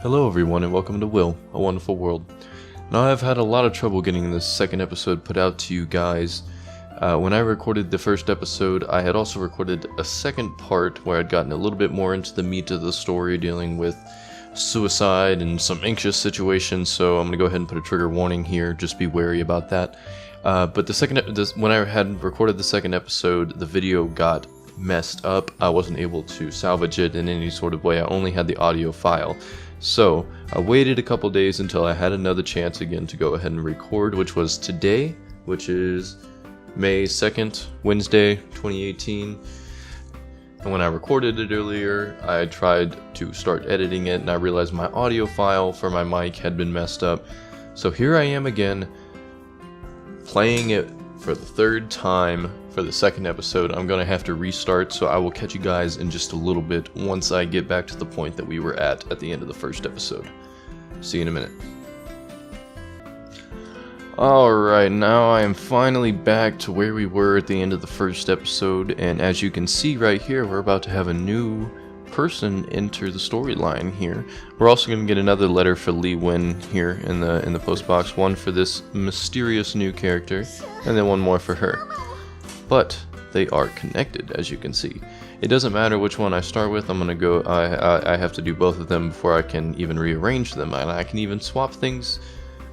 Hello everyone and welcome to Will, A Wonderful World. Now I've had a lot of trouble getting this second episode put out to you guys. When I recorded the first episode, I had also recorded a second part where I'd gotten a little bit more into the meat of the story, dealing with suicide and some anxious situations, so I'm going to go ahead and put a trigger warning here, just be wary about that. But when I had recorded the second episode, the video got messed up. I wasn't able to salvage it in any sort of way. I only had the audio file. So I waited a couple days until I had another chance again to go ahead and record, which was today, which is May 2nd, Wednesday, 2018. And when I recorded it earlier, I tried to start editing it and I realized my audio file for my mic had been messed up. So here I am again, playing it for the third time for the second episode. I'm gonna have to restart, so I will catch you guys in just a little bit once I get back to the point that we were at the end of the first episode. See you in a minute. Alright, now I am finally back to where we were at the end of the first episode, and as you can see right here, we're about to have a new person enter the storyline here. We're also going to get another letter for Lee Win here in the post box, one for this mysterious new character, and then one more for her. But they are connected, as you can see. It doesn't matter which one I start with. I'm gonna go. I have to do both of them before I can even rearrange them, and I can even swap things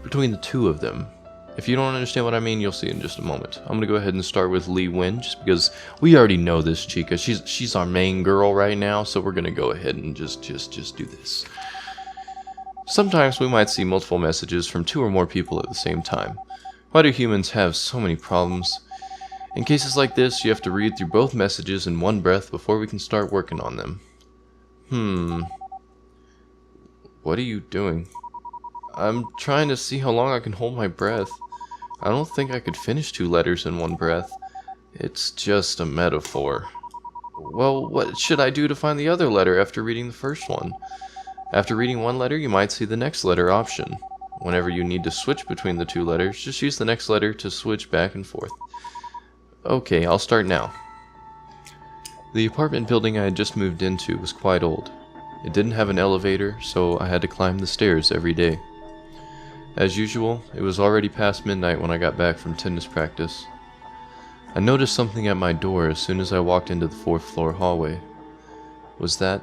between the two of them. If you don't understand what I mean, you'll see in just a moment. I'm gonna go ahead and start with Lee Win, just because we already know this chica. She's our main girl right now, so we're gonna go ahead and just do this. Sometimes we might see multiple messages from two or more people at the same time. Why do humans have so many problems? In cases like this, you have to read through both messages in one breath before we can start working on them. What are you doing? I'm trying to see how long I can hold my breath. I don't think I could finish 2 letters in one breath. It's just a metaphor. Well, what should I do to find the other letter after reading the first one? After reading one letter, you might see the next letter option. Whenever you need to switch between the 2 letters, just use the next letter to switch back and forth. Okay, I'll start now. The apartment building I had just moved into was quite old. It didn't have an elevator, so I had to climb the stairs every day. As usual, it was already past midnight when I got back from tennis practice. I noticed something at my door as soon as I walked into the 4th floor hallway. Was that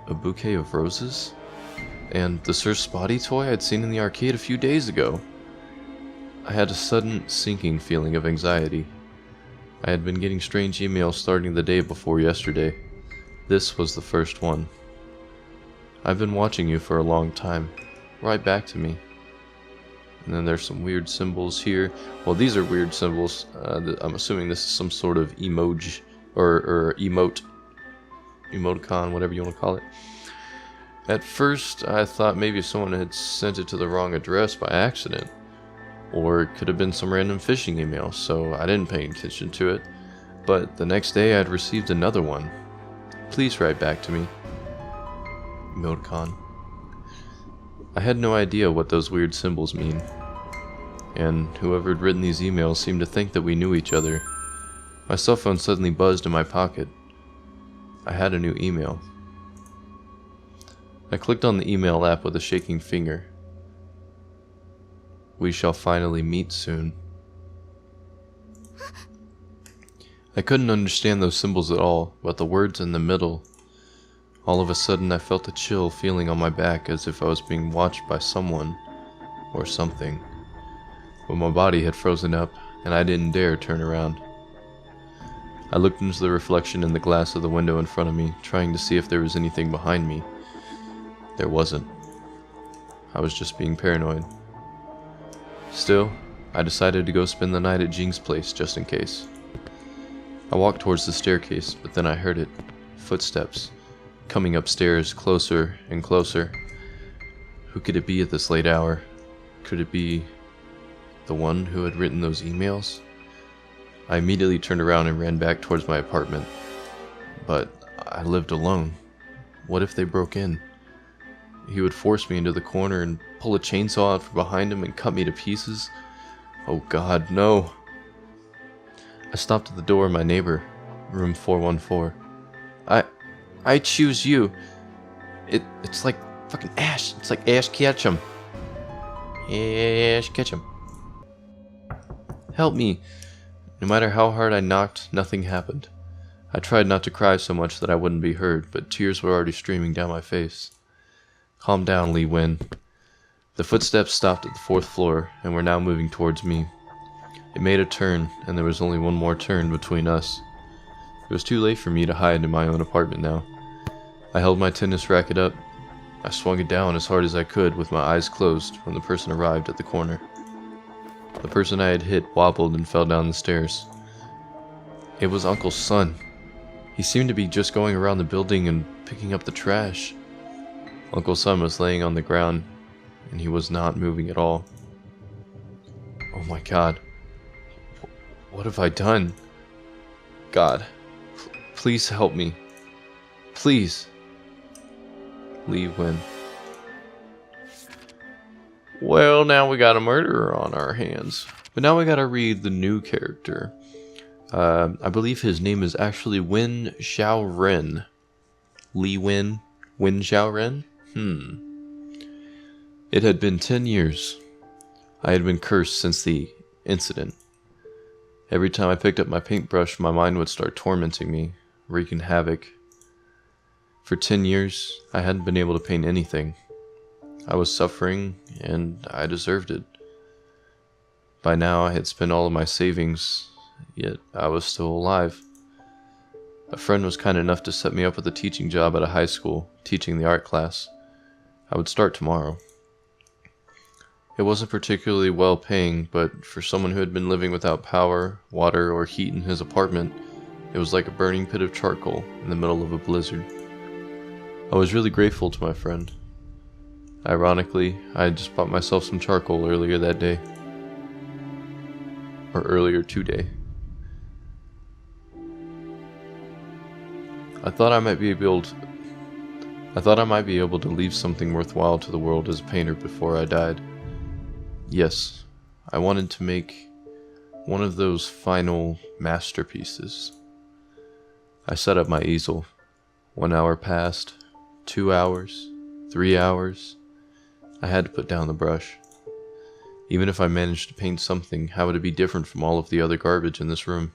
a bouquet of roses? And the Sir Spotty toy I'd seen in the arcade a few days ago. I had a sudden sinking feeling of anxiety. I had been getting strange emails starting the day before yesterday. This was the first one. I've been watching you for a long time. Write back to me. And then there's some weird symbols here. Well, these are weird symbols. I'm assuming this is some sort of emoji or emoticon, whatever you want to call it. At first, I thought maybe someone had sent it to the wrong address by accident. Or it could have been some random phishing email, so I didn't pay attention to it. But the next day I'd received another one. Please write back to me. Emoticon. I had no idea what those weird symbols mean. And whoever had written these emails seemed to think that we knew each other. My cell phone suddenly buzzed in my pocket. I had a new email. I clicked on the email app with a shaking finger. We shall finally meet soon. I couldn't understand those symbols at all, but the words in the middle. All of a sudden I felt a chill feeling on my back as if I was being watched by someone or something. But my body had frozen up and I didn't dare turn around. I looked into the reflection in the glass of the window in front of me, trying to see if there was anything behind me. There wasn't. I was just being paranoid. Still, I decided to go spend the night at Jing's place just in case. I walked towards the staircase, but then I heard it. Footsteps. Coming upstairs, closer and closer. Who could it be at this late hour? Could it be the one who had written those emails? I immediately turned around and ran back towards my apartment. But I lived alone. What if they broke in? He would force me into the corner and pull a chainsaw out from behind him and cut me to pieces. Oh God, no. I stopped at the door of my neighbor, room 414. I choose you. It's like Fucking Ash. It's like Ash Ketchum. Ash Ketchum. Help me. No matter how hard I knocked, nothing happened. I tried not to cry so much that I wouldn't be heard, but tears were already streaming down my face. Calm down, Lee Win. The footsteps stopped at the 4th floor, and were now moving towards me. It made a turn, and there was only one more turn between us. It was too late for me to hide in my own apartment now. I held my tennis racket up. I swung it down as hard as I could with my eyes closed when the person arrived at the corner. The person I had hit wobbled and fell down the stairs. It was Uncle's son. He seemed to be just going around the building and picking up the trash. Uncle's son was laying on the ground, and he was not moving at all. Oh my God. What have I done? God, please help me. Please. Lee Win. Well, now we got a murderer on our hands. But now we gotta read the new character. I believe his name is actually Win Xiao Ren. Lee Win? Win Xiao Ren? It had been 10 years. I had been cursed since the incident. Every time I picked up my paintbrush, my mind would start tormenting me, wreaking havoc. For 10 years, I hadn't been able to paint anything. I was suffering, and I deserved it. By now, I had spent all of my savings, yet I was still alive. A friend was kind enough to set me up with a teaching job at a high school, teaching the art class. I would start tomorrow. It wasn't particularly well paying, but for someone who had been living without power, water, or heat in his apartment, it was like a burning pit of charcoal in the middle of a blizzard. I was really grateful to my friend. Ironically, I had just bought myself some charcoal earlier that day. Or earlier today. I thought I might be able to leave something worthwhile to the world as a painter before I died. Yes, I wanted to make one of those final masterpieces. I set up my easel. 1 hour passed, 2 hours, 3 hours. I had to put down the brush. Even if I managed to paint something, how would it be different from all of the other garbage in this room?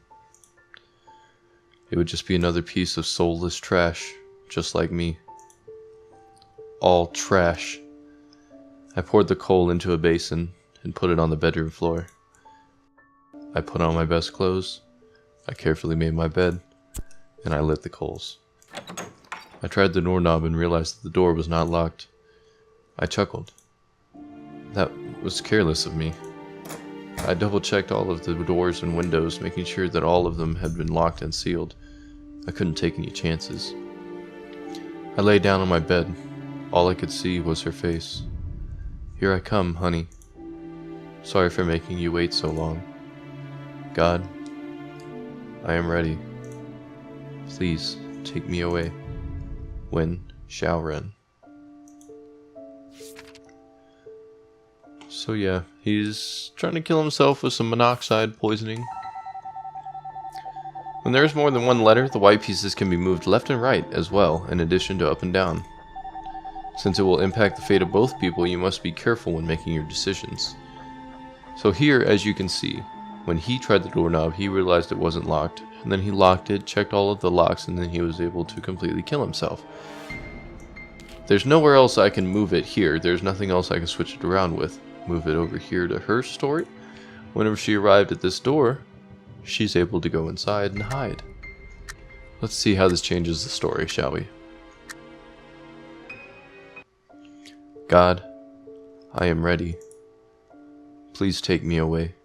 It would just be another piece of soulless trash, just like me. All trash. I poured the coal into a basin and put it on the bedroom floor. I put on my best clothes, I carefully made my bed, and I lit the coals. I tried the doorknob and realized that the door was not locked. I chuckled. That was careless of me. I double-checked all of the doors and windows, making sure that all of them had been locked and sealed. I couldn't take any chances. I lay down on my bed. All I could see was her face. Here I come, honey. Sorry for making you wait so long. God, I am ready. Please take me away. Win Xiao Ren. So yeah, he's trying to kill himself with some monoxide poisoning. When there is more than one letter, the white pieces can be moved left and right as well, in addition to up and down. Since it will impact the fate of both people, you must be careful when making your decisions. So here, as you can see, when he tried the doorknob, he realized it wasn't locked, and then he locked it, checked all of the locks, and then he was able to completely kill himself. There's nowhere else I can move it here. There's nothing else I can switch it around with. Move it over here to her story. Whenever she arrived at this door, she's able to go inside and hide. Let's see how this changes the story, shall we? God, I am ready. Please take me away.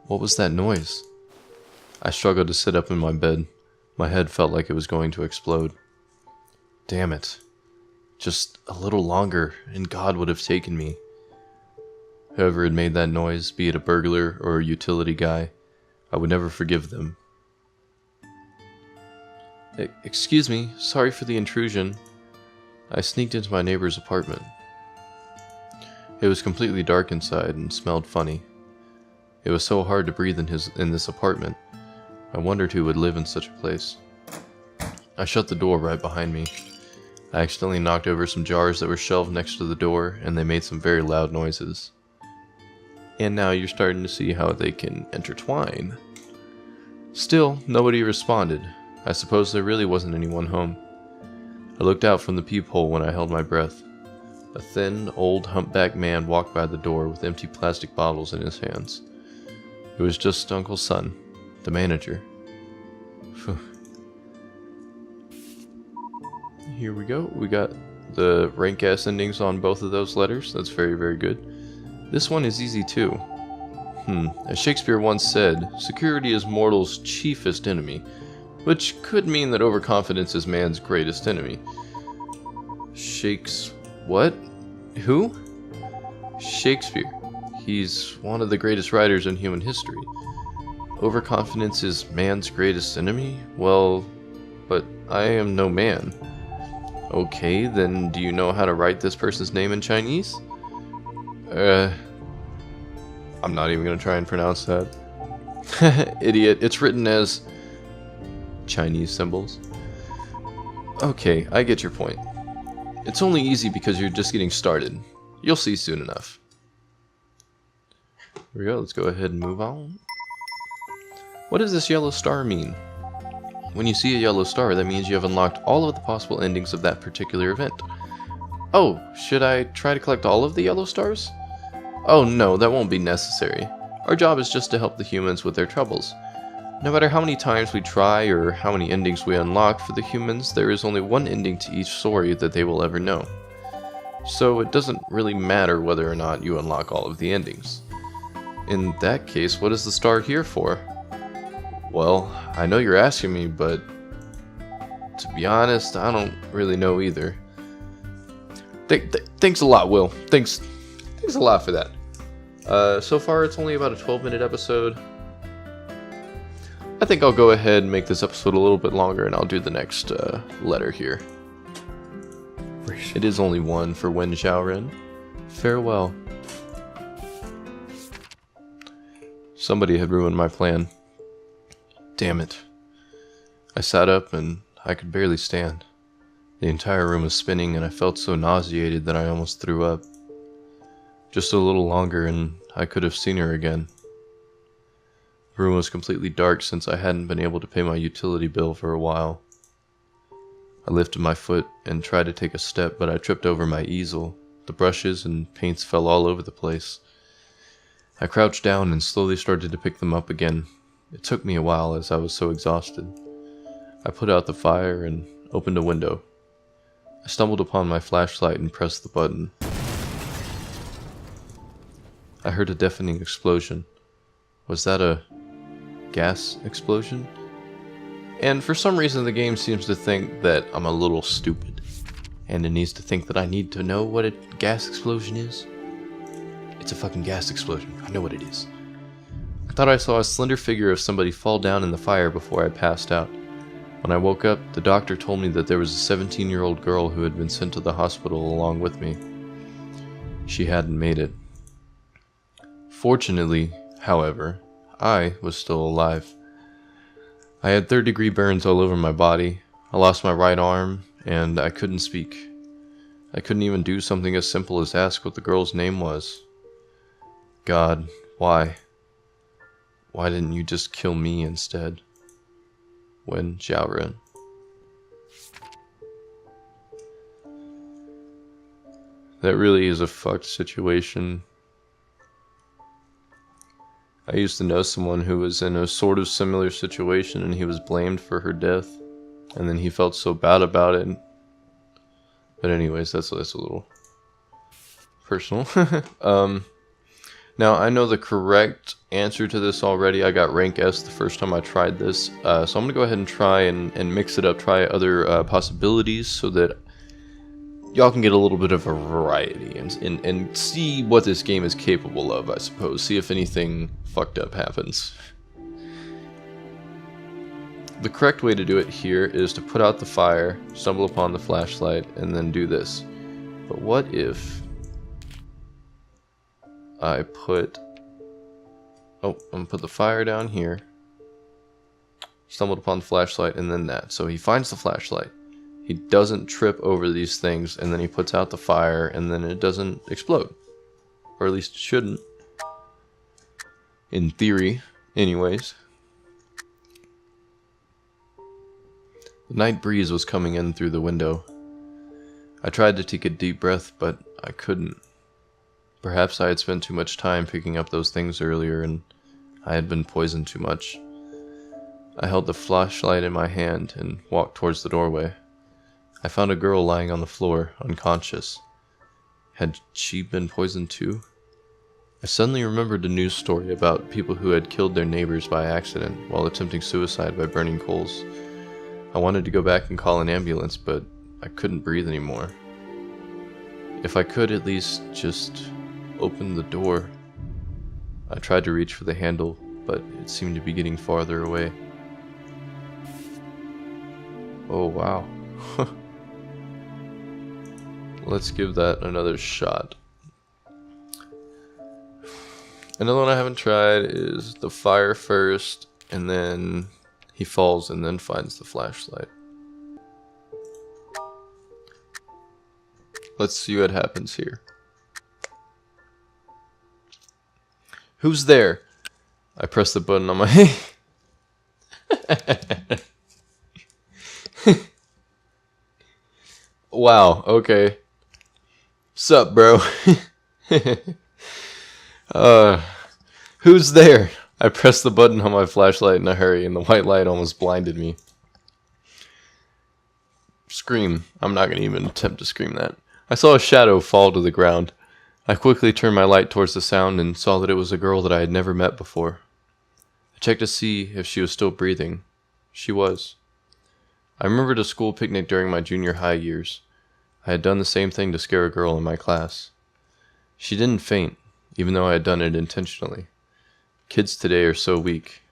What was that noise? I struggled to sit up in my bed. My head felt like it was going to explode. Damn it. Just a little longer, and God would have taken me. Whoever had made that noise, be it a burglar or a utility guy, I would never forgive them. Excuse me, sorry for the intrusion. I sneaked into my neighbor's apartment. It was completely dark inside and smelled funny. It was so hard to breathe in this apartment. I wondered who would live in such a place. I shut the door right behind me. I accidentally knocked over some jars that were shelved next to the door, and they made some very loud noises. And now you're starting to see how they can intertwine. Still, nobody responded. I suppose there really wasn't anyone home. I looked out from the peephole when I held my breath. A thin, old, humpbacked man walked by the door with empty plastic bottles in his hands. It was just Uncle Son, the manager. Phew. Here we go. We got the rank S endings on both of those letters. That's very, very good. This one is easy too. As Shakespeare once said, security is mortal's chiefest enemy, which could mean that overconfidence is man's greatest enemy. What? Who? Shakespeare. He's one of the greatest writers in human history. Overconfidence is man's greatest enemy? Well, but I am no man. Okay, then do you know how to write this person's name in Chinese? I'm not even gonna try and pronounce that. Idiot. It's written as Chinese symbols. Okay, I get your point. It's only easy because you're just getting started. You'll see soon enough. Here we go, let's go ahead and move on. What does this yellow star mean? When you see a yellow star, that means you have unlocked all of the possible endings of that particular event. Oh, should I try to collect all of the yellow stars? Oh no, that won't be necessary. Our job is just to help the humans with their troubles. No matter how many times we try or how many endings we unlock for the humans, there is only one ending to each story that they will ever know. So it doesn't really matter whether or not you unlock all of the endings. In that case, what is the star here for? Well, I know you're asking me, but to be honest, I don't really know either. Thanks a lot, Will. Thanks a lot for that. So far, it's only about a 12-minute episode. I think I'll go ahead and make this episode a little bit longer, and I'll do the next letter here. It is only one for Wen Xiaoren. Farewell. Somebody had ruined my plan. Damn it. I sat up and I could barely stand. The entire room was spinning and I felt so nauseated that I almost threw up. Just a little longer and I could have seen her again. The room was completely dark since I hadn't been able to pay my utility bill for a while. I lifted my foot and tried to take a step, but I tripped over my easel. The brushes and paints fell all over the place. I crouched down and slowly started to pick them up again. It took me a while as I was so exhausted. I put out the fire and opened a window. I stumbled upon my flashlight and pressed the button. I heard a deafening explosion. Was that a gas explosion? And for some reason the game seems to think that I'm a little stupid. And it needs to think that I need to know what a gas explosion is. It's a fucking gas explosion. I know what it is. I thought I saw a slender figure of somebody fall down in the fire before I passed out. When I woke up, the doctor told me that there was a 17-year-old girl who had been sent to the hospital along with me. She hadn't made it. Fortunately, however, I was still alive. I had third-degree burns all over my body. I lost my right arm, and I couldn't speak. I couldn't even do something as simple as ask what the girl's name was. God, why? Why didn't you just kill me instead? Wen Xiaoren. That really is a fucked situation. I used to know someone who was in a sort of similar situation and he was blamed for her death. And then he felt so bad about it. But anyways, that's a little personal. Now, I know the correct answer to this already. I got rank S the first time I tried this. So I'm going to go ahead and try and mix it up, try other possibilities so that y'all can get a little bit of a variety and see what this game is capable of, I suppose. See if anything fucked up happens. The correct way to do it here is to put out the fire, stumble upon the flashlight, and then do this. But what if I put... Oh, I'm going to put the fire down here. stumbled upon the flashlight, and then that. So he finds the flashlight. He doesn't trip over these things, and then he puts out the fire, and then it doesn't explode. Or at least it shouldn't. In theory, anyways. The night breeze was coming in through the window. I tried to take a deep breath, but I couldn't. Perhaps I had spent too much time picking up those things earlier, and I had been poisoned too much. I held the flashlight in my hand and walked towards the doorway. I found a girl lying on the floor, unconscious. Had she been poisoned too? I suddenly remembered a news story about people who had killed their neighbors by accident while attempting suicide by burning coals. I wanted to go back and call an ambulance, but I couldn't breathe anymore. If I could at least just open the door. I tried to reach for the handle, but it seemed to be getting farther away. Oh wow. Let's give that another shot. Another one I haven't tried is the fire first, and then he falls and then finds the flashlight. Let's see what happens here. Who's there? I press the button on my... Wow, okay. Sup, bro? Who's there? I pressed the button on my flashlight in a hurry, and the white light almost blinded me. Scream. I'm not going to even attempt to scream that. I saw a shadow fall to the ground. I quickly turned my light towards the sound and saw that it was a girl that I had never met before. I checked to see if she was still breathing. She was. I remembered a school picnic during my junior high years. I had done the same thing to scare a girl in my class. She didn't faint, even though I had done it intentionally. Kids today are so weak.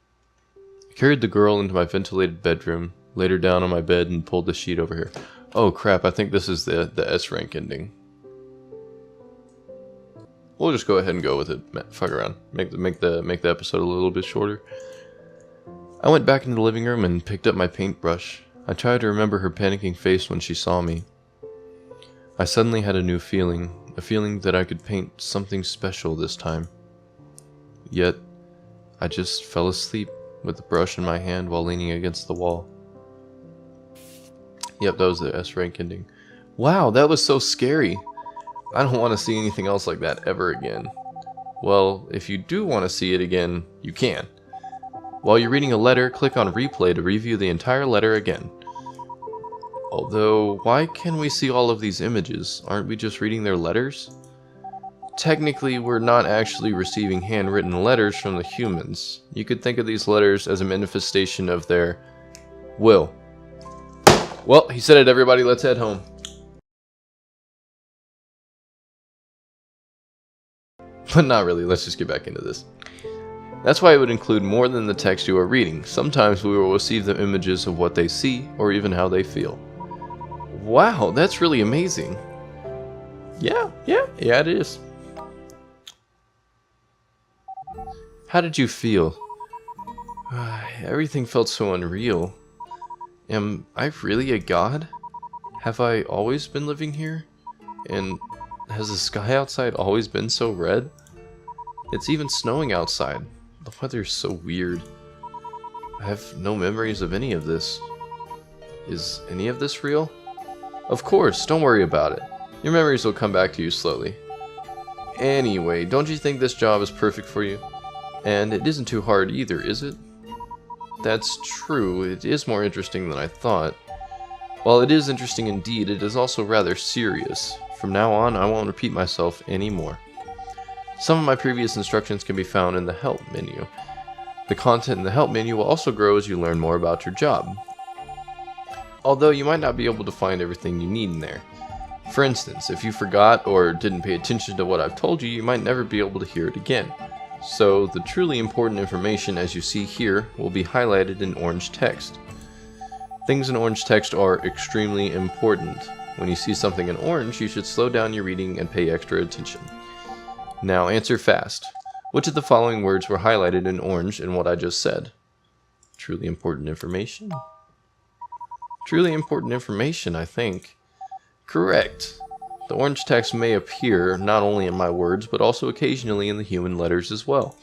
I carried the girl into my ventilated bedroom, laid her down on my bed, and pulled the sheet over her. Oh crap, I think this is the S rank ending. We'll just go ahead and go with it. Fuck around. Make the episode a little bit shorter. I went back into the living room and picked up my paintbrush. I tried to remember her panicking face when she saw me. I suddenly had a new feeling, a feeling that I could paint something special this time. Yet, I just fell asleep with the brush in my hand while leaning against the wall. Yep, that was the S rank ending. Wow, that was so scary. I don't want to see anything else like that ever again. Well, if you do want to see it again, you can. While you're reading a letter, click on replay to review the entire letter again. Although, why can we see all of these images? Aren't we just reading their letters? Technically, we're not actually receiving handwritten letters from the humans. You could think of these letters as a manifestation of their will. Well, he said it, everybody. Let's head home. But not really. Let's just get back into this. That's why it would include more than the text you are reading. Sometimes we will receive the images of what they see, or even how they feel. Wow, that's really amazing. Yeah, it is. How did you feel? Everything felt so unreal. Am I really a god? Have I always been living here? And has the sky outside always been so red? It's even snowing outside. The weather's so weird. I have no memories of any of this. Is any of this real? Of course, don't worry about it. Your memories will come back to you slowly. Anyway, don't you think this job is perfect for you? And it isn't too hard either, is it? That's true, it is more interesting than I thought. While it is interesting indeed, it is also rather serious. From now on, I won't repeat myself anymore. Some of my previous instructions can be found in the Help menu. The content in the Help menu will also grow as you learn more about your job. Although you might not be able to find everything you need in there. For instance, if you forgot or didn't pay attention to what I've told you, you might never be able to hear it again. So, the truly important information, as you see here, will be highlighted in orange text. Things in orange text are extremely important. When you see something in orange, you should slow down your reading and pay extra attention. Now answer fast. Which of the following words were highlighted in orange in what I just said? Truly important information? Truly important information, I think. Correct. The orange text may appear not only in my words, but also occasionally in the human letters as well.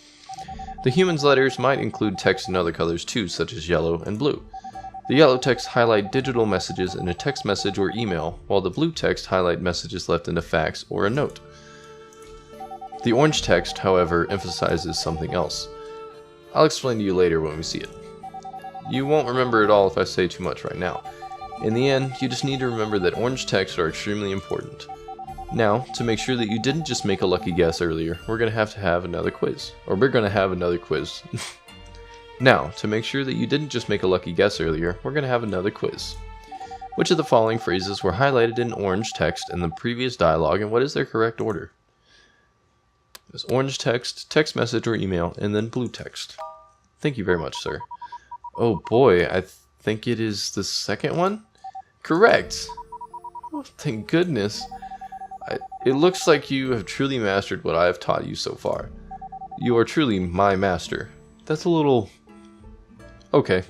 The human's letters might include text in other colors too, such as yellow and blue. The yellow text highlight digital messages in a text message or email, while the blue text highlight messages left in a fax or a note. The orange text, however, emphasizes something else. I'll explain to you later when we see it. You won't remember it all if I say too much right now. In the end, you just need to remember that orange texts are extremely important. Now, to make sure that you didn't just make a lucky guess earlier, we're going to have another quiz. Now, to make sure that you didn't just make a lucky guess earlier, we're going to have another quiz. Which of the following phrases were highlighted in orange text in the previous dialogue, and what is their correct order? There's orange text, text message or email, and then blue text. Thank you very much, sir. Oh boy, I think it is the second one? Correct! Oh, thank goodness. It looks like you have truly mastered what I have taught you so far. You are truly my master. That's a little... okay.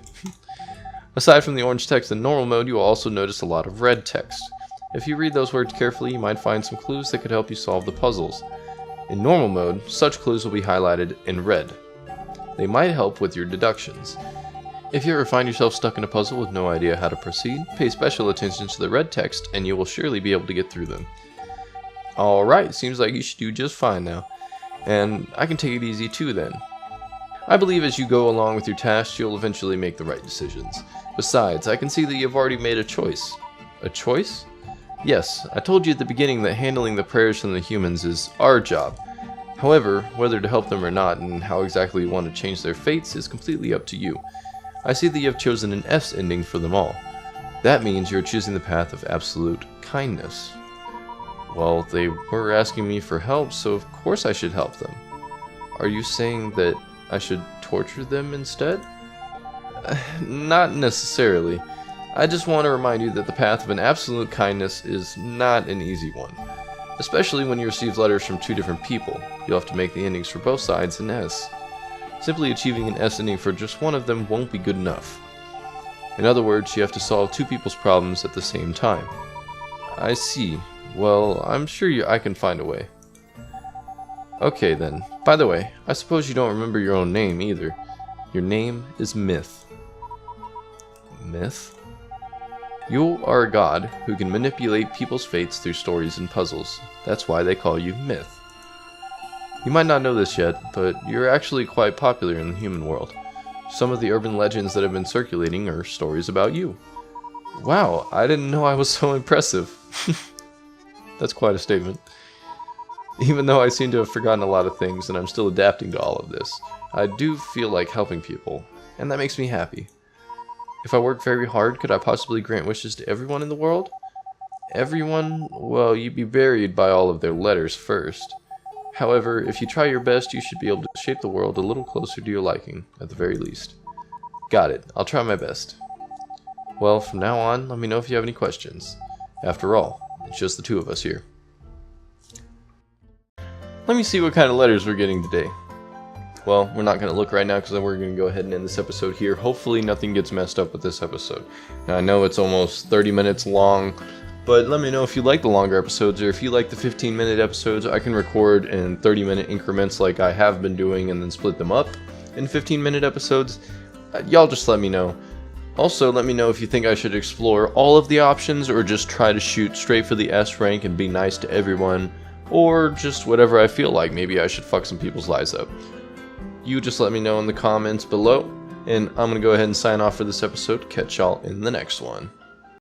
Aside from the orange text in normal mode, you will also notice a lot of red text. If you read those words carefully, you might find some clues that could help you solve the puzzles. In normal mode, such clues will be highlighted in red. They might help with your deductions. If you ever find yourself stuck in a puzzle with no idea how to proceed, pay special attention to the red text and you will surely be able to get through them. Alright, seems like you should do just fine now. And I can take it easy too then. I believe as you go along with your tasks, you'll eventually make the right decisions. Besides, I can see that you've already made a choice. A choice? Yes, I told you at the beginning that handling the prayers from the humans is our job. However, whether to help them or not and how exactly you want to change their fates is completely up to you. I see that you have chosen an S ending for them all. That means you're choosing the path of absolute kindness. Well, they were asking me for help, so of course I should help them. Are you saying that I should torture them instead? Not necessarily. I just want to remind you that the path of an absolute kindness is not an easy one. Especially when you receive letters from two different people. You'll have to make the endings for both sides an S. Simply achieving an S ending for just one of them won't be good enough. In other words, you have to solve two people's problems at the same time. I see. Well, I'm sure I can find a way. Okay then. By the way, I suppose you don't remember your own name either. Your name is Myth. Myth? You are a god who can manipulate people's fates through stories and puzzles. That's why they call you Myth. You might not know this yet, but you're actually quite popular in the human world. Some of the urban legends that have been circulating are stories about you. Wow, I didn't know I was so impressive. That's quite a statement. Even though I seem to have forgotten a lot of things and I'm still adapting to all of this, I do feel like helping people, and that makes me happy. If I work very hard, could I possibly grant wishes to everyone in the world? Everyone? Well, you'd be buried by all of their letters first. However, if you try your best, you should be able to shape the world a little closer to your liking, at the very least. Got it. I'll try my best. Well, from now on, let me know if you have any questions. After all, it's just the two of us here. Let me see what kind of letters we're getting today. Well, we're not going to look right now because we're going to go ahead and end this episode here. Hopefully nothing gets messed up with this episode. Now, I know it's almost 30 minutes long, but let me know if you like the longer episodes or if you like the 15-minute episodes. I can record in 30-minute increments like I have been doing and then split them up in 15-minute episodes. Y'all just let me know. Also, let me know if you think I should explore all of the options or just try to shoot straight for the S rank and be nice to everyone, or just whatever I feel like. Maybe I should fuck some people's lives up. You just let me know in the comments below, and I'm going to go ahead and sign off for this episode. Catch y'all in the next one.